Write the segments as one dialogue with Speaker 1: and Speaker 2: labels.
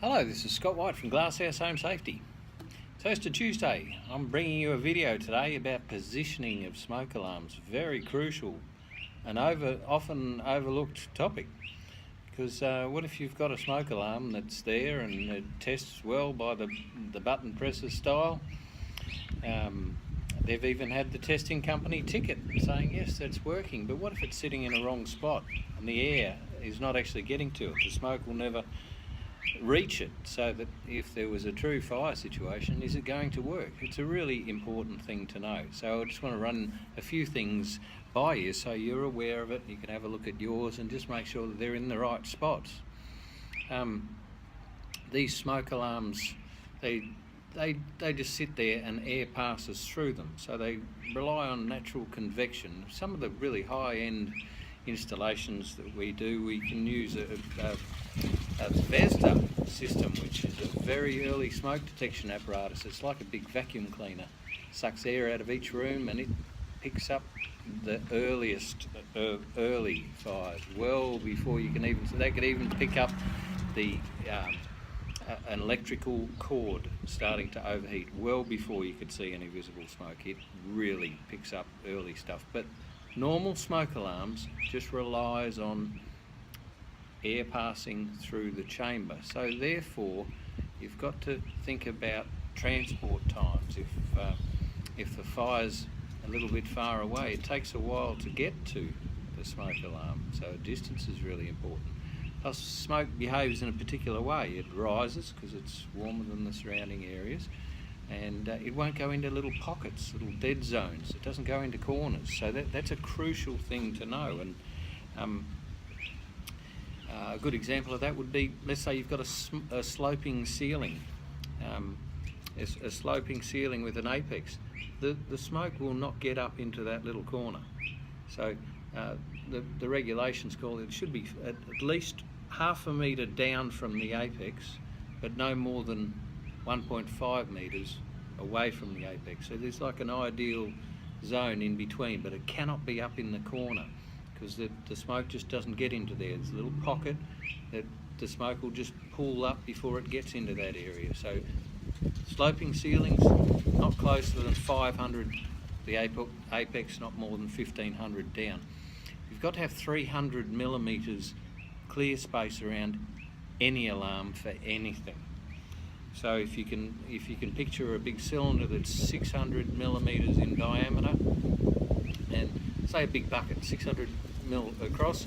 Speaker 1: Hello, this is Scott White from Glasshouse Home Safety. Toaster Tuesday. I'm bringing you a video today about positioning of smoke alarms. Very crucial and often overlooked topic, because what if you've got a smoke alarm that's there and it tests well by the button presser style. They've even had the testing company ticket saying yes, that's working, but what if it's sitting in a wrong spot and the air is not actually getting to it? The smoke will never reach it, so that if there was a true fire situation, is it going to work? It's a really important thing to know. So I just want to run a few things by you so you're aware of it. You can have a look at yours and just make sure that they're in the right spots. These smoke alarms, they just sit there and air passes through them, so they rely on natural convection. Some of the really high-end installations that we do, we can use a Vesda system, which is a very early smoke detection apparatus. It's like a big vacuum cleaner, sucks air out of each room and it picks up the earliest early fires well before you can even, so they could even pick up the an electrical cord starting to overheat well before you could see any visible smoke. It really picks up early stuff. But normal smoke alarms just relies on air passing through the chamber. So therefore, you've got to think about transport times. If the fire's a little bit far away, it takes a while to get to the smoke alarm. So distance is really important. Plus, smoke behaves in a particular way. It rises because it's warmer than the surrounding areas, and it won't go into little pockets, little dead zones. It doesn't go into corners. So that's a crucial thing to know. And a good example of that would be, let's say you've got a sloping ceiling, a sloping ceiling with an apex. The smoke will not get up into that little corner. So the regulations call it should be at least half a metre down from the apex, but no more than 1.5 metres away from the apex. So there's like an ideal zone in between, but it cannot be up in the corner, because the smoke just doesn't get into there. There's a little pocket that the smoke will just pull up before it gets into that area. So sloping ceilings, not closer than 500, the apex not more than 1500 down. You've got to have 300 millimetres clear space around any alarm for anything. So if you can picture a big cylinder that's 600 millimetres in diameter, and say a big bucket, 600 mil across,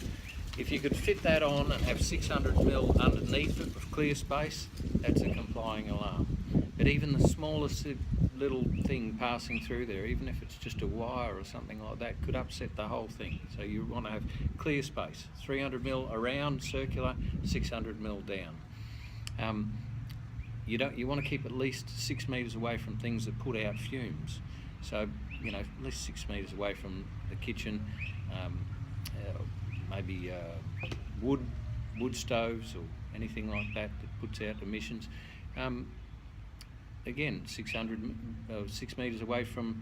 Speaker 1: if you could fit that on and have 600 mil underneath it of clear space, that's a complying alarm. But even the smallest little thing passing through there, even if it's just a wire or something like that, could upset the whole thing. So you want to have clear space, 300 mil around, circular, 600 mil down. You want to keep at least 6 metres away from things that put out fumes. So, at least 6 metres away from the kitchen, maybe wood stoves or anything like that puts out emissions. Again, 6 metres away from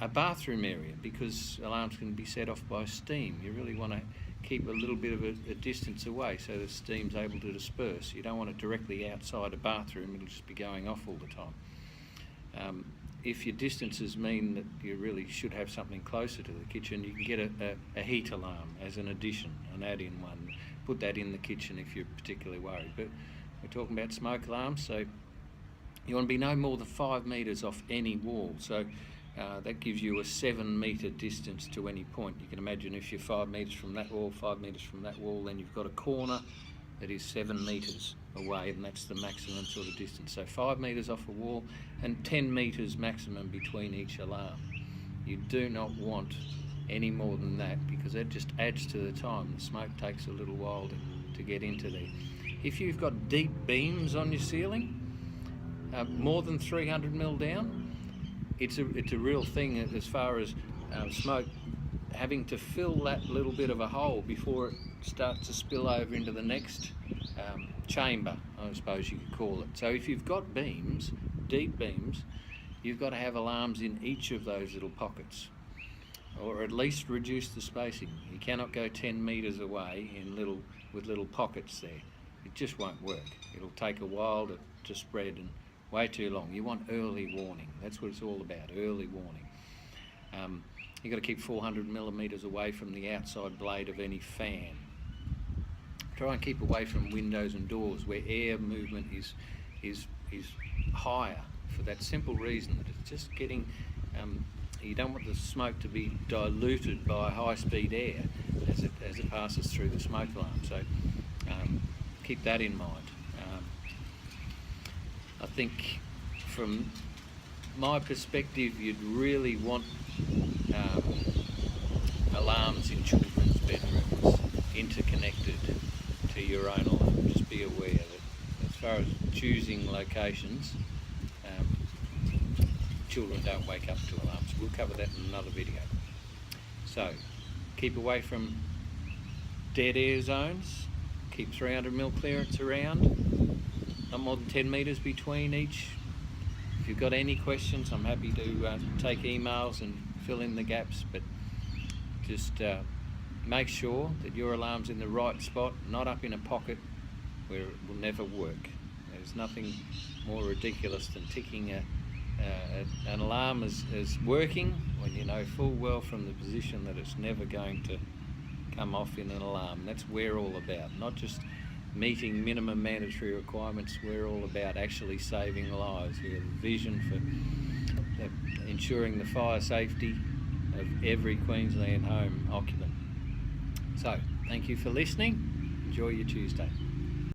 Speaker 1: a bathroom area, because alarms can be set off by steam. You really want to keep a little bit of a distance away so the steam's able to disperse. You don't want it directly outside a bathroom, it'll just be going off all the time. If your distances mean that you really should have something closer to the kitchen, you can get a heat alarm as an addition, an add-in one. Put that in the kitchen if you're particularly worried. But we're talking about smoke alarms, so you want to be no more than 5 metres off any wall. So that gives you a 7 metre distance to any point. You can imagine if you're 5 metres from that wall, 5 metres from that wall, then you've got a corner that is 7 metres away, and that's the maximum sort of distance. So 5 metres off a wall and 10 metres maximum between each alarm. You do not want any more than that, because that just adds to the time. The smoke takes a little while to get into there. If you've got deep beams on your ceiling, more than 300 mil down, it's a real thing as far as smoke having to fill that little bit of a hole before it starts to spill over into the next chamber, I suppose you could call it. So if you've got beams, deep beams, you've got to have alarms in each of those little pockets, or at least reduce the spacing. You cannot go 10 metres away with little pockets there. it just won't work. It'll take a while to spread and way too long. You want early warning. That's what it's all about, early warning. You've got to keep 400 millimetres away from the outside blade of any fan. Try and keep away from windows and doors where air movement is higher, for that simple reason that it's just getting, you don't want the smoke to be diluted by high-speed air as it passes through the smoke alarm. So keep that in mind. I think from my perspective, you'd really want alarms in children's bedrooms interconnected to your own alarm. Just be aware that as far as choosing locations, children don't wake up to alarms. We'll cover that in another video. So keep away from dead air zones, keep 300mm clearance around, not more than 10 metres between each. If you've got any questions, I'm happy to take emails and fill in the gaps, but just make sure that your alarm's in the right spot, not up in a pocket where it will never work. There's nothing more ridiculous than ticking an alarm as working when you know full well from the position that it's never going to come off in an alarm. That's what we're all about, not just meeting minimum mandatory requirements. We're all about actually saving lives. We have a vision for ensuring the fire safety of every Queensland home occupant. So, thank you for listening. Enjoy your Tuesday.